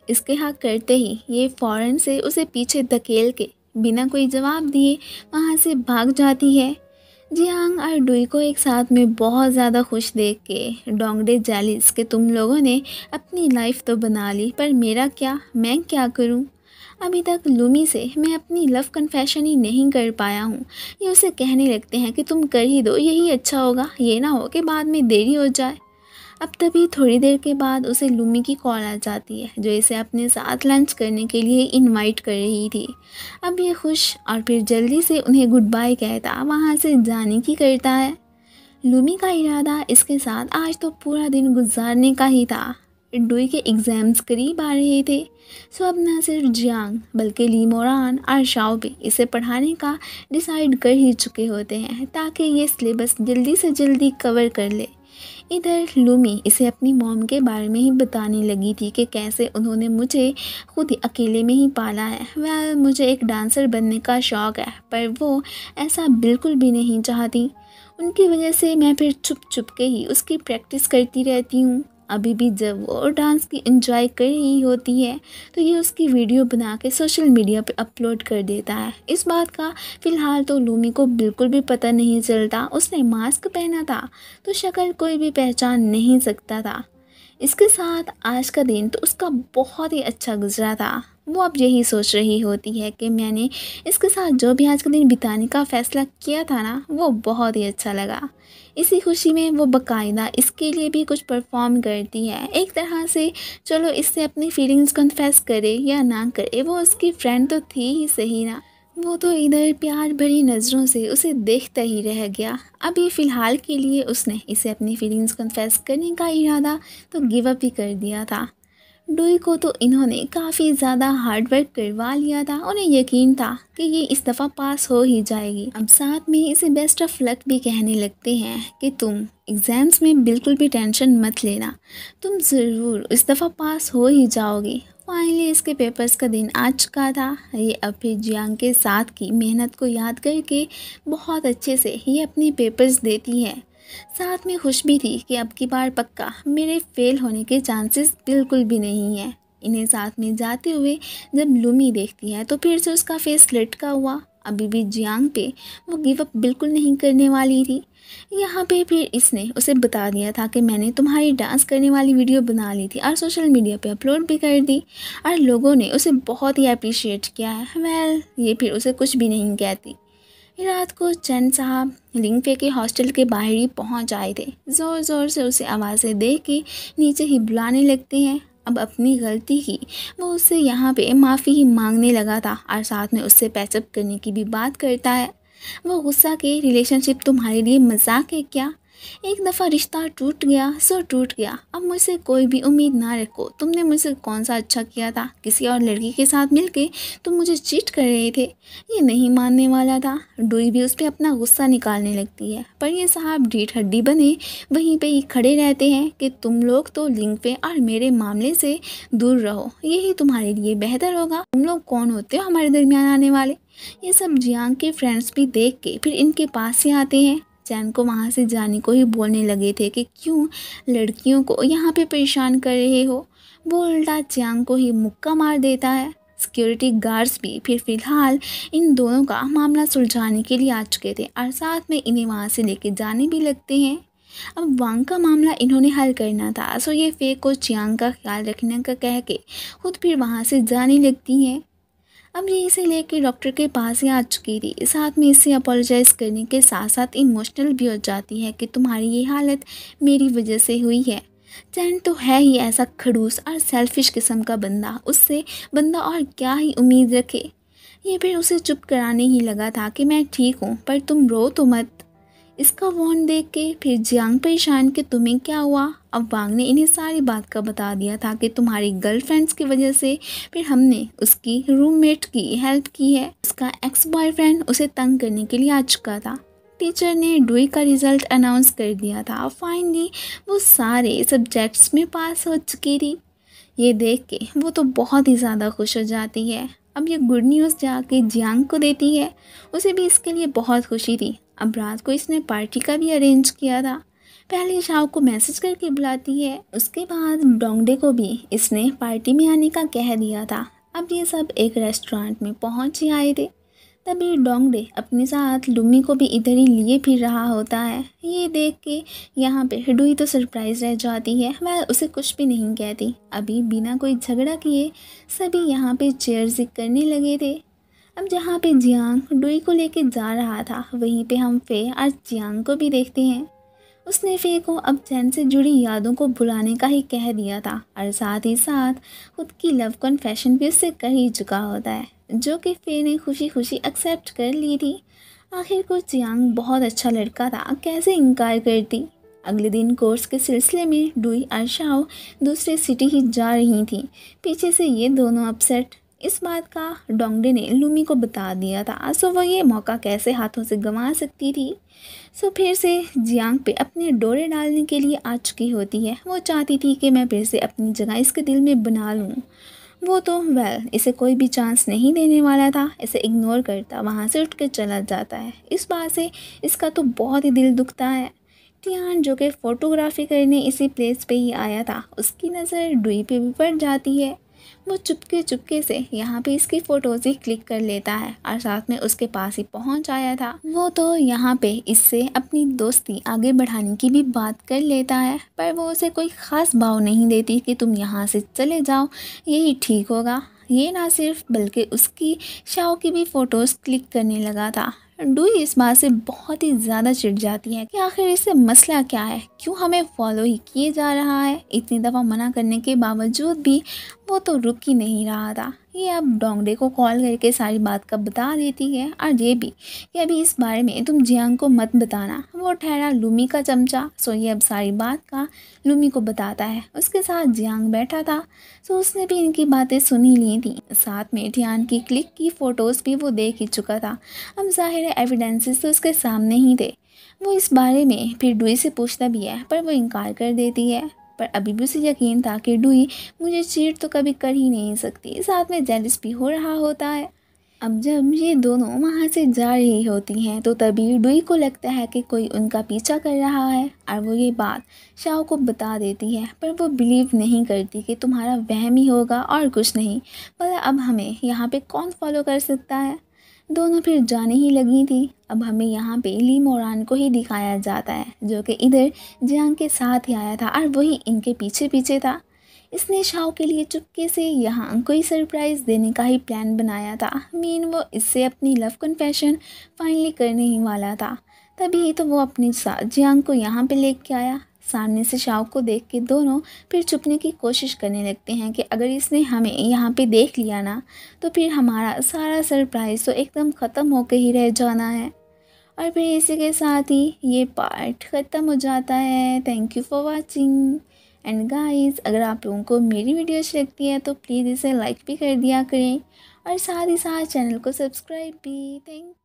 इसके हाँ करते ही ये फ़ौरन से उसे पीछे धकेल के बिना कोई जवाब दिए वहाँ से भाग जाती है। जियांग और डुई को एक साथ में बहुत ज़्यादा खुश देख के डोंगडे जेलिस कि तुम लोगों ने अपनी लाइफ तो बना ली, पर मेरा क्या, मैं क्या करूं? अभी तक लूमी से मैं अपनी लव कन्फेशन ही नहीं कर पाया हूँ। ये उसे कहने लगते हैं कि तुम कर ही दो, यही अच्छा होगा, ये ना हो कि बाद में देरी हो जाए। अब तभी थोड़ी देर के बाद उसे लूमी की कॉल आ जाती है, जो इसे अपने साथ लंच करने के लिए इनवाइट कर रही थी। अब ये खुश और फिर जल्दी से उन्हें गुड बाय कहता वहाँ से जाने की करता है। लूमी का इरादा इसके साथ आज तो पूरा दिन गुजारने का ही था। डुई के एग्ज़ाम्स करीब आ रहे थे, सो अब न सिर्फ जियांग बल्कि लीमोरान और शाओ भी इसे पढ़ाने का डिसाइड कर ही चुके होते हैं ताकि ये सिलेबस जल्दी से जल्दी कवर कर ले। इधर लूमी इसे अपनी मॉम के बारे में ही बताने लगी थी कि कैसे उन्होंने मुझे खुद अकेले में ही पाला है। वह मुझे एक डांसर बनने का शौक़ है, पर वो ऐसा बिल्कुल भी नहीं चाहती। उनकी वजह से मैं फिर छुप छुप के ही उसकी प्रैक्टिस करती रहती हूँ। अभी भी जब वो डांस की एंजॉय कर रही होती है तो ये उसकी वीडियो बना के सोशल मीडिया पे अपलोड कर देता है। इस बात का फ़िलहाल तो लूमी को बिल्कुल भी पता नहीं चलता। उसने मास्क पहना था तो शक्ल कोई भी पहचान नहीं सकता था। इसके साथ आज का दिन तो उसका बहुत ही अच्छा गुजरा था। वो अब यही सोच रही होती है कि मैंने इसके साथ जो भी आज का दिन बिताने का फ़ैसला किया था ना, वो बहुत ही अच्छा लगा। इसी खुशी में वो बाकायदा इसके लिए भी कुछ परफॉर्म करती है। एक तरह से चलो इससे अपनी फीलिंग्स कन्फेस करे या ना करे, वो उसकी फ्रेंड तो थी ही सही ना। वो तो इधर प्यार भरी नज़रों से उसे देखता ही रह गया। अभी फ़िलहाल के लिए उसने इसे अपनी फीलिंग्स कन्फेस करने का इरादा तो गिव अप ही कर दिया था। डुई को तो इन्होंने काफ़ी ज़्यादा हार्ड वर्क करवा लिया था। उन्हें यकीन था कि ये इस दफ़ा पास हो ही जाएगी। अब साथ में इसे बेस्ट ऑफ लक भी कहने लगते हैं कि तुम एग्ज़ाम्स में बिल्कुल भी टेंशन मत लेना, तुम ज़रूर इस दफ़ा पास हो ही जाओगी। फाइनली इसके पेपर्स का दिन आ चुका था। ये अब फिर जियांग के साथ की मेहनत को याद करके बहुत अच्छे से ये अपने पेपर्स देती है। साथ में खुश भी थी कि अब की बार पक्का मेरे फेल होने के चांसेस बिल्कुल भी नहीं है। इन्हें साथ में जाते हुए जब लूमी देखती है तो फिर से उसका फेस लटका हुआ। अभी भी जियांग पे वो गिव अप बिल्कुल नहीं करने वाली थी। यहाँ पे फिर इसने उसे बता दिया था कि मैंने तुम्हारी डांस करने वाली वीडियो बना ली थी और सोशल मीडिया पे अपलोड भी कर दी और लोगों ने उसे बहुत ही अप्रिशिएट किया है। वेल, ये फिर उसे कुछ भी नहीं कहती। रात को चैन साहब लिंगफे के हॉस्टल के बाहर ही पहुंच आए थे। ज़ोर ज़ोर से उसे आवाज़ें दे के नीचे ही बुलाने लगते हैं। अब अपनी गलती की वो उससे यहाँ पे माफ़ी ही मांगने लगा था और साथ में उससे पैचअप करने की भी बात करता है। वो गुस्सा के रिलेशनशिप तुम्हारे लिए मजाक है क्या? एक दफ़ा रिश्ता टूट गया सो टूट गया, अब मुझसे कोई भी उम्मीद ना रखो। तुमने मुझसे कौन सा अच्छा किया था? किसी और लड़की के साथ मिलके तुम मुझे चीट कर रहे थे। ये नहीं मानने वाला था। डुई भी उस पर अपना गुस्सा निकालने लगती है, पर ये साहब ढीठ हड्डी बने वहीं पे ही खड़े रहते हैं कि तुम लोग तो लिंगफे और मेरे मामले से दूर रहो, यही तुम्हारे लिए बेहतर होगा। तुम लोग कौन होते हो हमारे दरमियान आने वाले? ये सब जियांग के फ्रेंड्स भी देख के फिर इनके पास से आते हैं। चैन को वहाँ से जाने को ही बोलने लगे थे कि क्यों लड़कियों को यहाँ पे परेशान कर रहे हो। वो उल्टा जियांग को ही मुक्का मार देता है। सिक्योरिटी गार्ड्स भी फिर फ़िलहाल इन दोनों का मामला सुलझाने के लिए आ चुके थे और साथ में इन्हें वहाँ से लेके जाने भी लगते हैं। अब वांग का मामला इन्होंने हल करना था, सो ये फेक को चियांग का ख्याल रखने का कह के खुद फिर वहाँ से जाने लगती हैं। अब ये इसे लेके डॉक्टर के पास ही आ चुकी थी। साथ में इसे अपोलोजाइज़ करने के साथ साथ इमोशनल भी हो जाती है कि तुम्हारी ये हालत मेरी वजह से हुई है। चैन तो है ही ऐसा खड़ूस और सेल्फिश किस्म का बंदा, उससे बंदा और क्या ही उम्मीद रखे। ये फिर उसे चुप कराने ही लगा था कि मैं ठीक हूँ, पर तुम रो तो मत। इसका वॉर्न देख के फिर जियांग परेशान कि तुम्हें क्या हुआ। अब वांग ने इन्हें सारी बात का बता दिया था कि तुम्हारी गर्लफ्रेंड्स की वजह से फिर हमने उसकी रूममेट की हेल्प की है। उसका एक्स बॉयफ्रेंड उसे तंग करने के लिए आ चुका था। टीचर ने डुई का रिज़ल्ट अनाउंस कर दिया था। फाइनली वो सारे सब्जेक्ट्स में पास हो चुकी थी। ये देख के वो तो बहुत ही ज़्यादा खुश हो जाती है। अब ये गुड न्यूज़ जाके जियांग को देती है। उसे भी इसके लिए बहुत खुशी थी। अब रात को इसने पार्टी का भी अरेंज किया था। पहले शाओ को मैसेज करके बुलाती है, उसके बाद डोंगडे को भी इसने पार्टी में आने का कह दिया था। अब ये सब एक रेस्टोरेंट में पहुंच ही आए थे। तभी डोंगडे अपने साथ लुमी को भी इधर ही लिए फिर रहा होता है। ये देख के यहाँ पे डुई तो सरप्राइज रह जाती है, वह उसे कुछ भी नहीं कहती। अभी बिना कोई झगड़ा किए सभी यहाँ पे चेयर जिक करने लगे थे। अब जहाँ पे जियांग डुई को लेके जा रहा था, वहीं पे हम फे और जियांग को भी देखते हैं। उसने फे को अब चैन से जुड़ी यादों को भुलाने का ही कह दिया था और साथ ही साथ खुद की लव कन्फेशन भी उससे कर ही चुका होता है, जो कि फे ने खुशी खुशी एक्सेप्ट कर ली थी। आखिर को जियांग बहुत अच्छा लड़का था, कैसे इनकार करती। अगले दिन कोर्स के सिलसिले में डुई और शाओ दूसरे सिटी ही जा रही थी। पीछे से ये दोनों अपसेट। इस बात का डोंगडे ने लुमी को बता दिया था, सो वो ये मौका कैसे हाथों से गंवा सकती थी। सो फिर से जियांग पे अपने डोरे डालने के लिए आ चुकी होती है। वो चाहती थी कि मैं फिर से अपनी जगह इसके दिल में बना लूँ। वो तो इसे कोई भी चांस नहीं देने वाला था। इसे इग्नोर करता वहाँ से उठ कर चला जाता है। इस बात से इसका तो बहुत ही दिल दुखता है। टियान जो कि फ़ोटोग्राफी करने इसी प्लेस पे ही आया था, उसकी नज़र डुई पे भी पड़ जाती है। वो चुपके चुपके से यहाँ पे इसकी फ़ोटोज़ ही क्लिक कर लेता है और साथ में उसके पास ही पहुँच आया था। वो तो यहाँ पे इससे अपनी दोस्ती आगे बढ़ाने की भी बात कर लेता है, पर वो उसे कोई ख़ास भाव नहीं देती कि तुम यहाँ से चले जाओ, यही ठीक होगा। ये ना सिर्फ बल्कि उसकी शाओ की भी फ़ोटोज़ क्लिक करने लगा था। डुई इस बात से बहुत ही ज़्यादा चिढ़ जाती है कि आखिर इससे मसला क्या है, क्यों हमें फॉलो ही किए जा रहा है। इतनी दफ़ा मना करने के बावजूद भी वो तो रुक ही नहीं रहा था। ये अब डोंगडे को कॉल करके सारी बात का बता देती है और ये भी कि अभी इस बारे में तुम जियांग को मत बताना, वो ठहरा लुमी का चमचा। सो ये अब सारी बात का लुमी को बताता है। उसके साथ जियांग बैठा था, सो उसने भी इनकी बातें सुन ही ली थी। साथ में टियान की क्लिक की फ़ोटोज़ भी वो देख ही चुका था। अब जाहिर है एविडेंसेस तो उसके सामने ही थे। वो इस बारे में फिर डुई से पूछता भी है, पर वो इनकार कर देती है। पर अभी भी उसे यकीन था कि डुई मुझे चीट तो कभी कर ही नहीं सकती। साथ में जेलस भी हो रहा होता है। अब जब ये दोनों वहाँ से जा रही होती हैं, तो तभी डुई को लगता है कि कोई उनका पीछा कर रहा है और वो ये बात शाओ को बता देती है। पर वो बिलीव नहीं करती कि तुम्हारा वहम ही होगा और कुछ नहीं। पर अब हमें यहाँ पे कौन फॉलो कर सकता है। दोनों फिर जाने ही लगी थी। अब हमें यहाँ पे ली मोरान को ही दिखाया जाता है, जो कि इधर जियांग के साथ ही आया था और वही इनके पीछे पीछे था। इसने शाओ के लिए चुपके से यहाँ कोई सरप्राइज़ देने का ही प्लान बनाया था। मीन वो इससे अपनी लव कन्फेशन फाइनली करने ही वाला था। तभी तो वो अपने साथ जियांग को यहाँ पे लेके आया। सामने से शाओ को देख के दोनों फिर छुपने की कोशिश करने लगते हैं कि अगर इसने हमें यहाँ पे देख लिया ना, तो फिर हमारा सारा सरप्राइज़ तो एकदम ख़त्म होके ही रह जाना है। और फिर इसी के साथ ही ये पार्ट ख़त्म हो जाता है। Thank you for watching. And guys, अगर आप लोगों को मेरी वीडियो अच्छी लगती है तो प्लीज़ इसे लाइक भी कर दिया करें और साथ ही साथ चैनल को सब्सक्राइब भी। थैंक